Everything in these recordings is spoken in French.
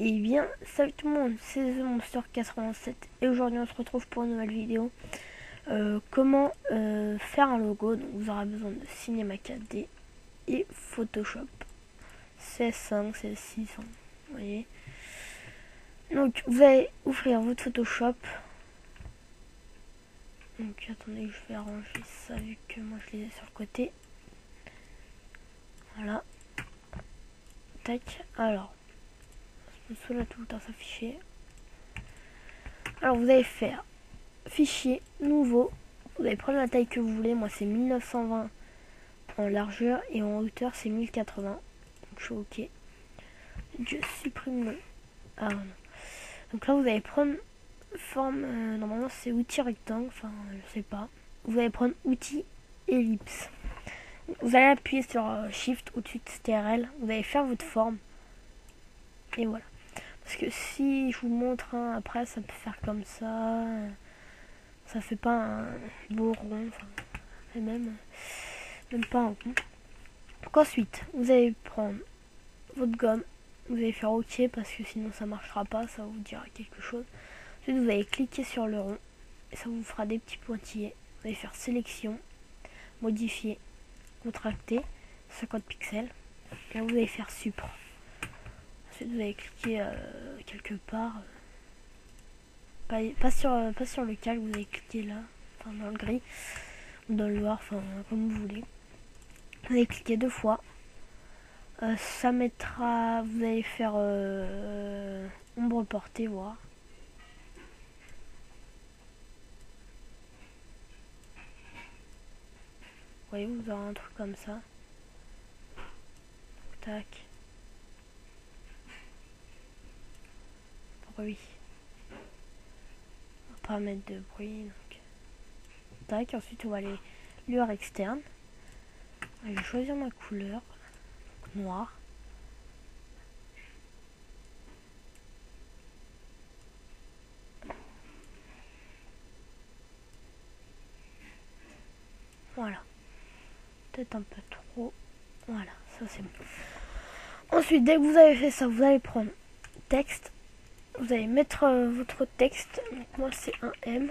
Et bien, salut tout le monde, c'est The Monster 87 et aujourd'hui on se retrouve pour une nouvelle vidéo. Comment faire un logo. Donc vous aurez besoin de Cinema 4D et Photoshop. CS5, CS6, vous voyez. Donc vous allez ouvrir votre Photoshop. Donc attendez que je vais arranger ça vu que moi je les ai sur le côté. Voilà. Tac. Alors, cela tout le temps s'afficher. Alors vous allez faire fichier nouveau. Vous allez prendre la taille que vous voulez. Moi c'est 1920 en largeur et en hauteur c'est 1080. Donc je suis ok. Je supprime le. Ah non. Donc là vous allez prendre forme. Normalement c'est outil rectangle. Enfin je sais pas. Vous allez prendre outil ellipse. Vous allez appuyer sur Shift au-dessus de CTRL. Vous allez faire votre forme. Et voilà. Parce que si je vous montre après ça peut faire comme ça. Ça fait pas un beau rond. Enfin, et même pas un rond. Donc ensuite, vous allez prendre votre gomme. Vous allez faire OK parce que sinon ça marchera pas. Ça vous dira quelque chose. Ensuite, vous allez cliquer sur le rond. Et ça vous fera des petits pointillés. Vous allez faire sélection, modifier, contracter, 50 pixels. Et là, vous allez faire supre. Ensuite, vous allez cliquer quelque part. Pas sur le calque, vous allez cliquer là, enfin dans le gris, ou dans le noir, enfin comme vous voulez. Vous allez cliquer 2 fois. Ça mettra, vous allez faire ombre portée, voir. Vous voyez, vous aurez un truc comme ça. Tac. Bruit. On va pas mettre de bruit. Donc. Tac. Ensuite, on va aller lueur externe. Je vais choisir ma couleur. Donc, noir. Voilà. Peut-être un peu trop. Voilà, ça c'est bon. Ensuite, dès que vous avez fait ça, vous allez prendre texte. Vous allez mettre votre texte. Donc moi c'est un M.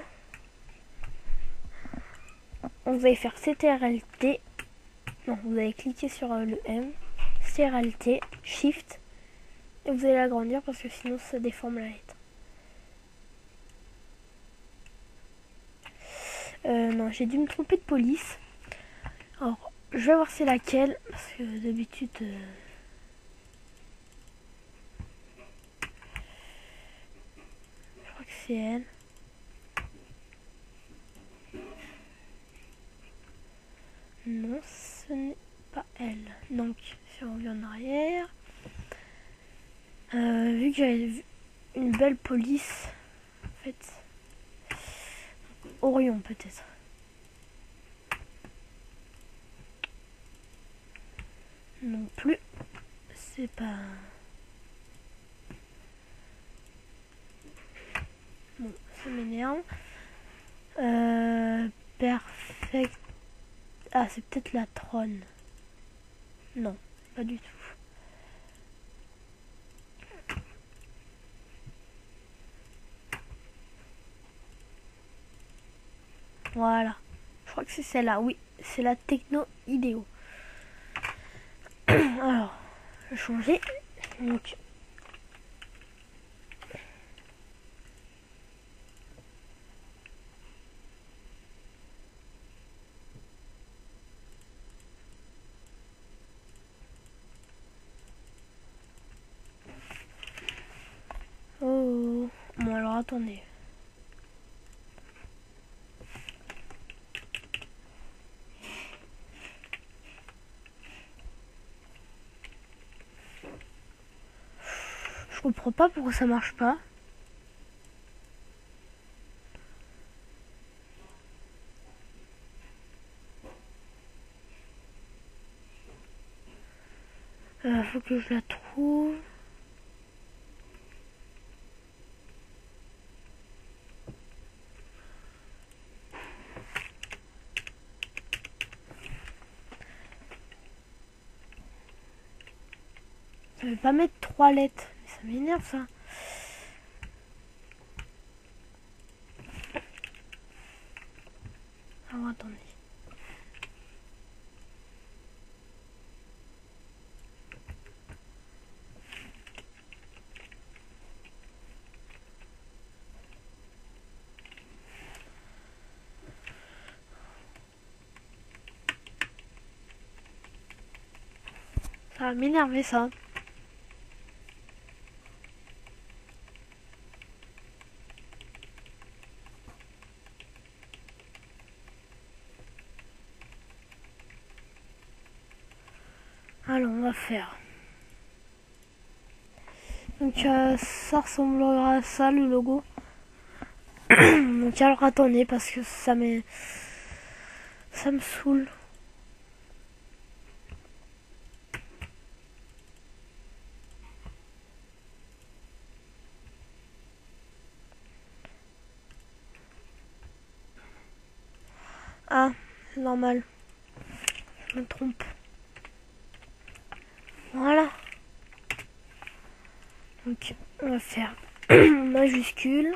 Donc vous allez faire CTRL-T. Non, vous allez cliquer sur le M. CTRL-T, Shift. Et vous allez l'agrandir parce que sinon ça déforme la lettre. Non, j'ai dû me tromper de police. Alors, je vais voir c'est laquelle. Parce que d'habitude... je crois que c'est elle. Non, ce n'est pas elle. Donc, si on revient en arrière... vu que j'avais vu une belle police... En fait... Orion peut-être. Non plus. C'est pas... Bon, ça m'énerve. Perfect. Ah, c'est peut-être la trône. Non, pas du tout. Voilà. Je crois que c'est celle-là. Oui, c'est la techno idéo. Alors, je vais changer. Donc, oh. Bon, alors attendez. Je comprends pas pourquoi ça marche pas. Faut que je la trouve. Ça veut pas mettre 3 lettres. Ça m'énerve ça. Alors attendez. Ça va m'énerver ça. Alors on va faire. Donc ça ressemblera à ça le logo. Donc alors attendez parce que ça me saoule. Ah, c'est normal. Je me trompe. Voilà. Donc, on va faire majuscule.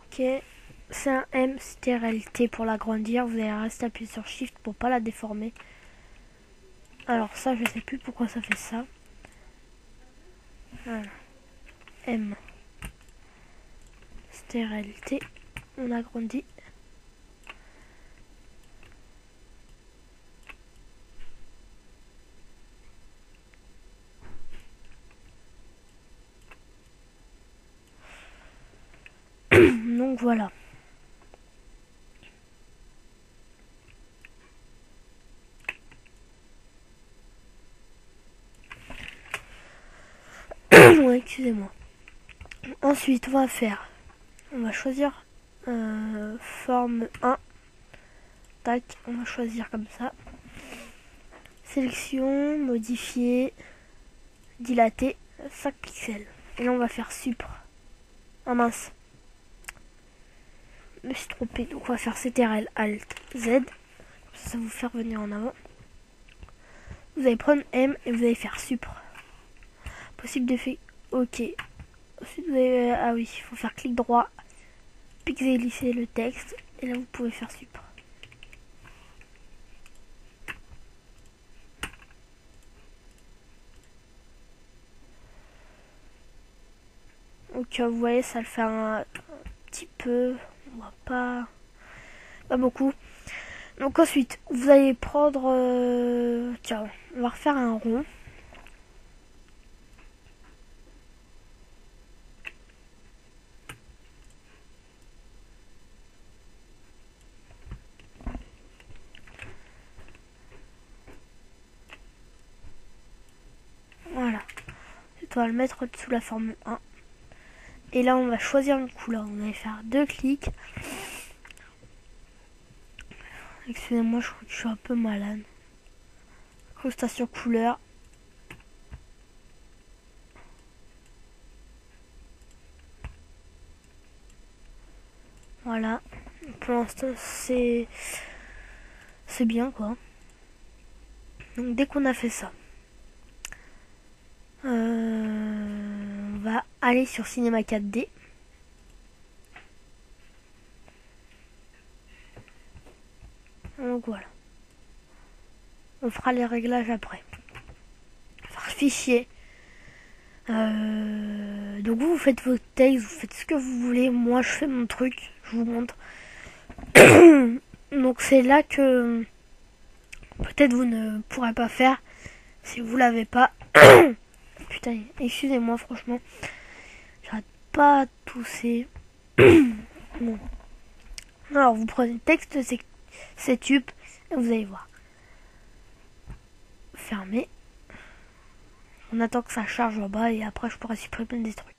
Ok. C'est un M, CTRL-T pour l'agrandir. Vous allez rester appuyé sur Shift pour pas la déformer. Alors ça, je sais plus pourquoi ça fait ça. Voilà. M. CTRL-T. On agrandit. Donc voilà. Ouais, excusez-moi. Ensuite, on va choisir forme 1. Tac, on va choisir comme ça. Sélection, modifier, dilater, 5 pixels. Et là, on va faire supre. Ah mince. Je me suis trompé. Donc, on va faire CTRL Alt Z. Ça va vous faire venir en avant. Vous allez prendre M et vous allez faire supre. Possible d'effet. Ok. Ensuite, vous allez, ah oui, il faut faire clic droit, pixeliser le texte. Et là, vous pouvez faire supre. Donc, vous voyez, ça le fait un petit peu. On va pas beaucoup. Donc ensuite, vous allez prendre... tiens, on va refaire un rond. Voilà. On va le mettre sous la forme 1. Et là, on va choisir une couleur. On va faire 2 clics. Excusez-moi, je crois que je suis un peu malade. Incrustation couleur. Voilà. Pour l'instant, c'est bien, quoi. Donc, dès qu'on a fait ça, on va aller sur Cinema 4D. Donc, voilà. On fera les réglages après. Faire fichier. Donc vous faites vos textes, vous faites ce que vous voulez. Moi, je fais mon truc. Je vous montre. Donc c'est là que peut-être vous ne pourrez pas faire si vous l'avez pas. Putain, excusez-moi, franchement. J'arrête pas à tousser. Bon. Alors vous prenez le texte, c'est tube et vous allez voir. Fermez. On attend que ça charge en bas et après je pourrai supprimer des trucs.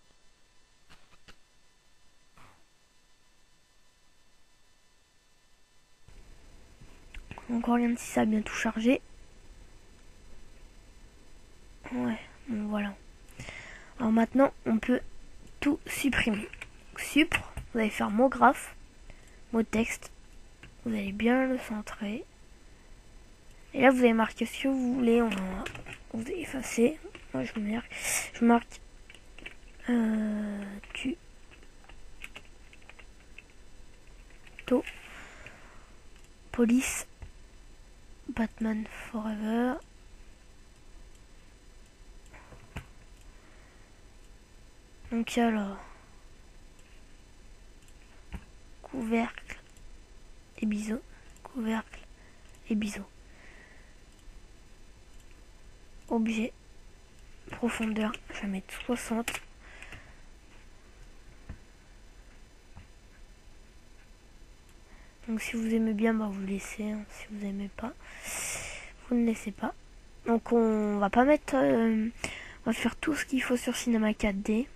Encore regarde si ça a bien tout chargé. Ouais, bon voilà. Alors maintenant on peut tout supprimer. Supre, vous allez faire mot graphe, mot texte. Vous allez bien le centrer. Et là vous allez marquer ce que vous voulez. Vous allez effacer. Moi je marque Tuto Police Batman Forever. Donc alors couvercle et biseau, couvercle et biseau. Objet, profondeur, je vais mettre 60. Donc si vous aimez bien, bah vous laissez, hein. Si vous aimez pas, vous ne laissez pas. Donc on va pas mettre, on va faire tout ce qu'il faut sur Cinema 4D.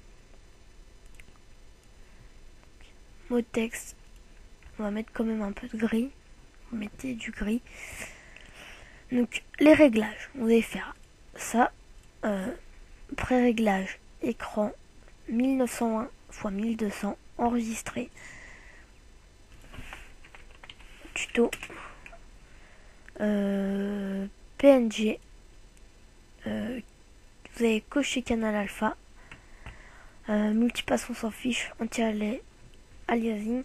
Mot texte, on va mettre quand même un peu de gris. Vous mettez du gris. Donc les réglages, vous allez faire ça. Pré-réglage écran 1920 x 1200 enregistré. Tuto PNG. Vous avez coché canal alpha. Multipass on s'en fiche, anti-aliasing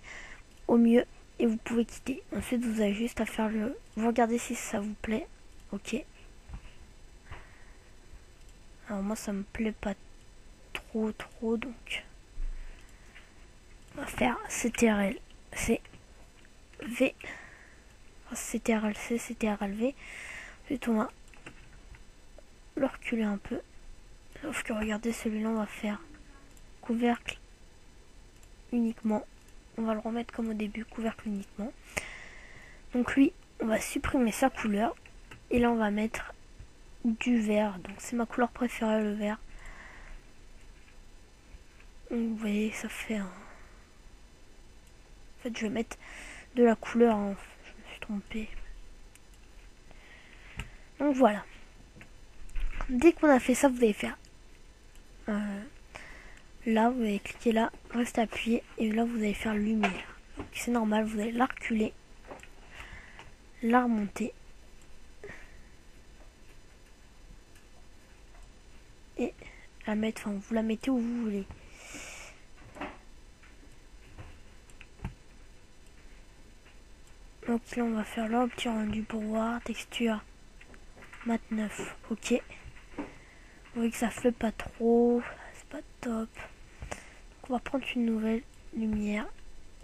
au mieux et vous pouvez quitter. Ensuite vous avez juste à faire vous regardez si ça vous plaît. Ok. Alors moi ça me plaît pas trop donc on va faire CTRL C V, CTRL C, CTRL V. Ensuite on va le reculer un peu. Sauf que regardez, celui-là on va faire couvercle uniquement. On va le remettre comme au début, couvercle uniquement. Donc lui, on va supprimer sa couleur. Et là on va mettre du vert. Donc c'est ma couleur préférée, le vert. Donc, vous voyez, ça fait un... En fait, je vais mettre de la couleur, hein. Je me suis trompée. Donc voilà. Dès qu'on a fait ça, vous allez faire là, vous allez cliquer là, restez appuyé et là vous allez faire lumière. C'est normal, vous allez la reculer, la remonter et la mettre, enfin vous la mettez où vous voulez. Donc là on va faire là, petit rendu pour voir, texture, mat 9, ok. Vous voyez que ça flotte pas trop, c'est pas top. Donc on va prendre une nouvelle lumière,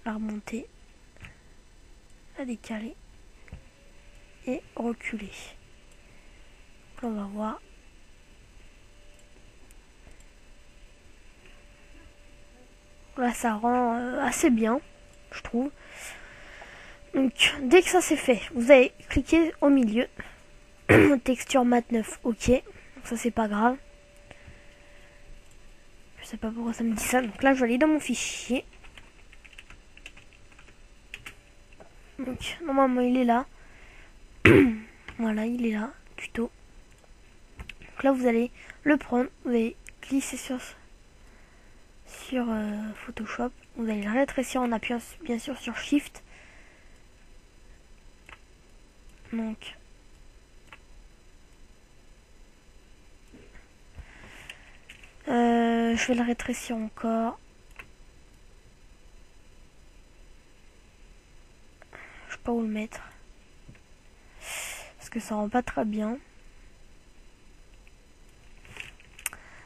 la remonter, la décaler et reculer. Donc là on va voir. Là ça rend assez bien, je trouve. Donc dès que ça c'est fait, vous allez cliquer au milieu. Texture mat 9, ok. Donc ça c'est pas grave. Je sais pas pourquoi ça me dit ça. Donc là je vais aller dans mon fichier. Donc normalement il est là. Voilà, il est là. Tuto. Donc là vous allez le prendre. Vous allez glisser sur Photoshop. Vous allez le rétrécir en appuyant bien sûr sur Shift. Donc je vais le rétrécir encore. Je sais pas où le mettre. Parce que ça rend pas très bien.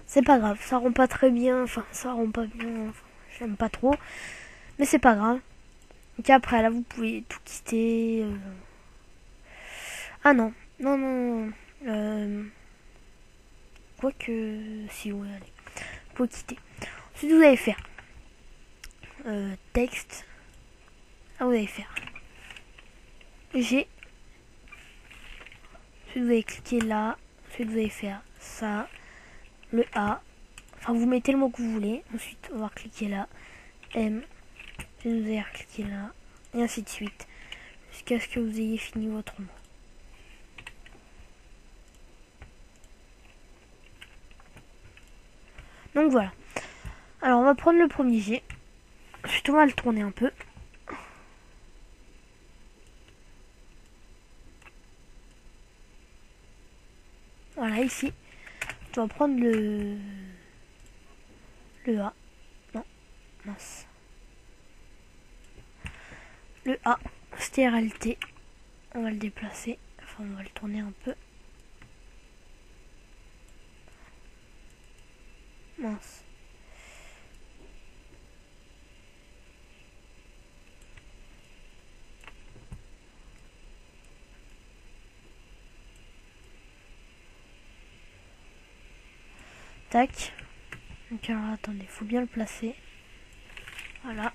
C'est pas grave, ça rend pas très bien. Enfin, ça rend pas bien. Enfin, j'aime pas trop. Mais c'est pas grave. Donc après, là, vous pouvez tout quitter. Ah non. Non, non. Quoique... Si, ouais, allez. Vous pouvez quitter. Ensuite, vous allez faire... texte. Là, vous allez faire... G. Ensuite, vous allez cliquer là. Ensuite, vous allez faire ça. Le A. Enfin, vous mettez le mot que vous voulez. Ensuite, on va cliquer là. M. Et vous allez cliquer là. Et ainsi de suite. Jusqu'à ce que vous ayez fini votre mot. Donc voilà. Alors, on va prendre le premier G. Ensuite, on va le tourner un peu. Voilà, ici. On va prendre Le A. Non, mince. Le A, stéréalité. On va le déplacer. Enfin, on va le tourner un peu. Mince. Tac. Donc alors attendez, faut bien le placer. Voilà.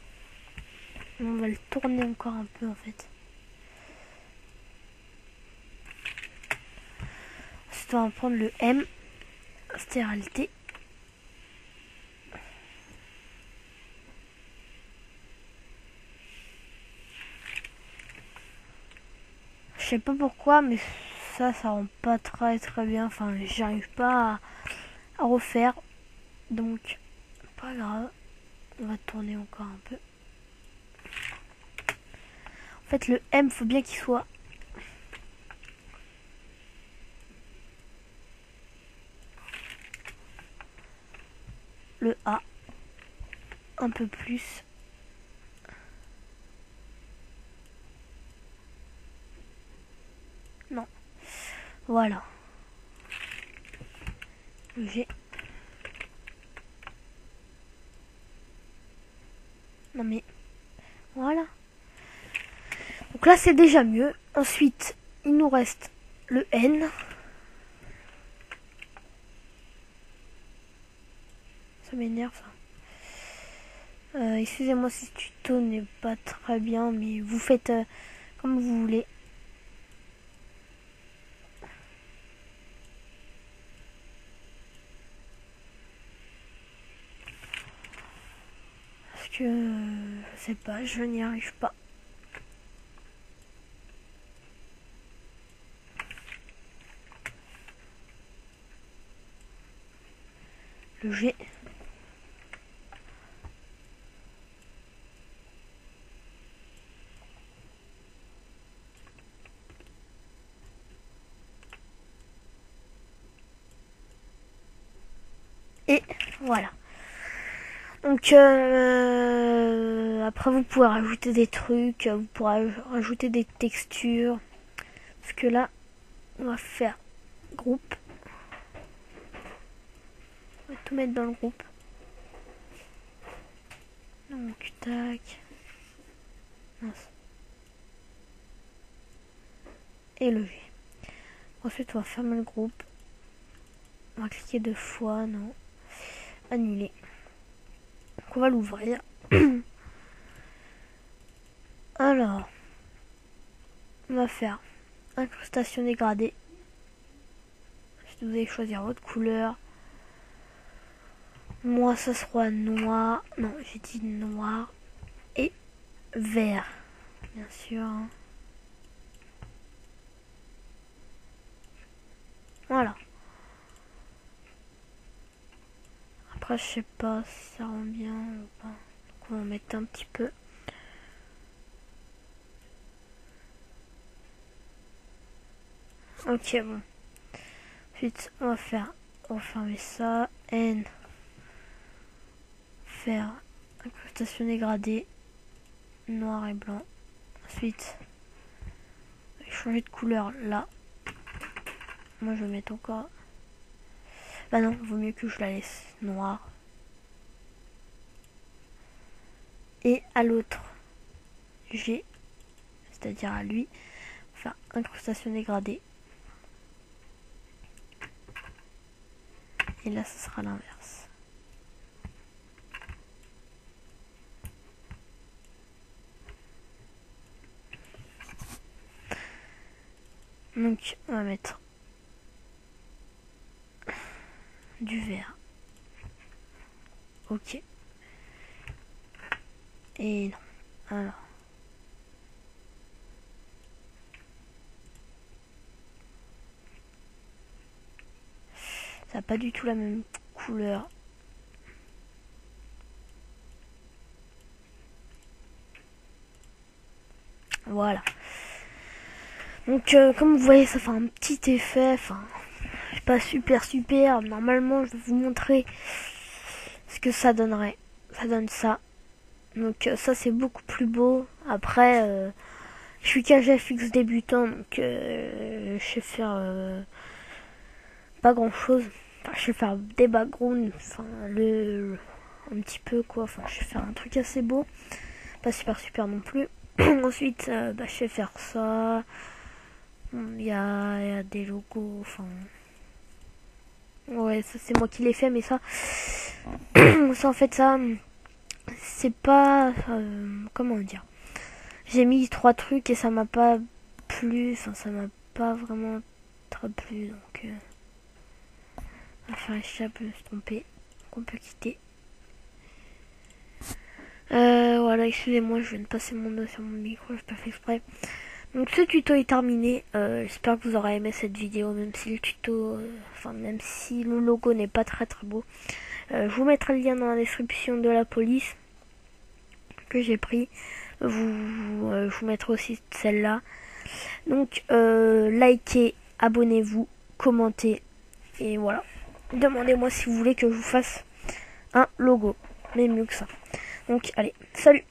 On va le tourner encore un peu en fait. Ensuite on va prendre le M, stéréalité. Je sais pas pourquoi, mais ça rend pas très bien. Enfin, j'arrive pas à refaire. Donc, pas grave. On va tourner encore un peu. En fait, le M, faut bien qu'il soit le A un peu plus. Non. Voilà. Le G. Non mais voilà. Donc là c'est déjà mieux. Ensuite il nous reste le N. Ça m'énerve ça. Excusez-moi si ce tuto n'est pas très bien, mais vous faites comme vous voulez. Parce que je sais pas, je n'y arrive pas. Le G. Et voilà. Donc après vous pouvez rajouter des trucs, vous pourrez rajouter des textures. Parce que là, on va faire groupe. On va tout mettre dans le groupe. Donc tac. Mince. Et le G. Ensuite on va fermer le groupe. On va cliquer 2 fois, non. Annuler. Donc on va l'ouvrir. Alors, on va faire incrustation dégradée. Vous allez choisir votre couleur. Moi ça sera noir. Non, j'ai dit noir et vert. Bien sûr. Voilà. Après je sais pas si ça rend bien ou pas. Donc on va en mettre un petit peu. Ok bon. Ensuite on va fermer ça. N. Faire incrustation dégradée. Noir et blanc. Ensuite changer de couleur là. Moi je vais mettre encore. Bah non, vaut mieux que je la laisse noire. Et à l'autre G, c'est-à-dire à lui, faire incrustation dégradée. Et là ce sera l'inverse. Donc on va mettre du vert. Ok. Et non. Alors. Ça n'a pas du tout la même couleur. Voilà. Donc comme vous voyez ça fait un petit effet. Enfin, c'est pas super. Normalement je vais vous montrer ce ce que ça donnerait. Ça donne ça. Donc ça c'est beaucoup plus beau. Après, je suis KGFX débutant, donc je sais faire pas grand chose. Enfin, je sais faire des backgrounds, enfin un petit peu quoi. Enfin, je sais faire un truc assez beau, pas super non plus. Ensuite, je sais faire ça. Il y a des logos, enfin. Ouais, ça c'est moi qui l'ai fait, mais ça, ça en fait ça, c'est pas, comment dire. J'ai mis 3 trucs et ça m'a pas plu, enfin ça m'a pas vraiment très plu, donc on va faire échappe, se tromper, qu'on peut quitter. Voilà, excusez-moi, je viens de passer mon doigt sur mon micro, j'ai pas fait exprès. Donc ce tuto est terminé, j'espère que vous aurez aimé cette vidéo, même si le tuto, même si le logo n'est pas très beau. Je vous mettrai le lien dans la description de la police que j'ai pris. Je vous mettrai aussi celle-là. Donc likez, abonnez-vous, commentez et voilà. Demandez-moi si vous voulez que je vous fasse un logo, mais mieux que ça. Donc allez, salut!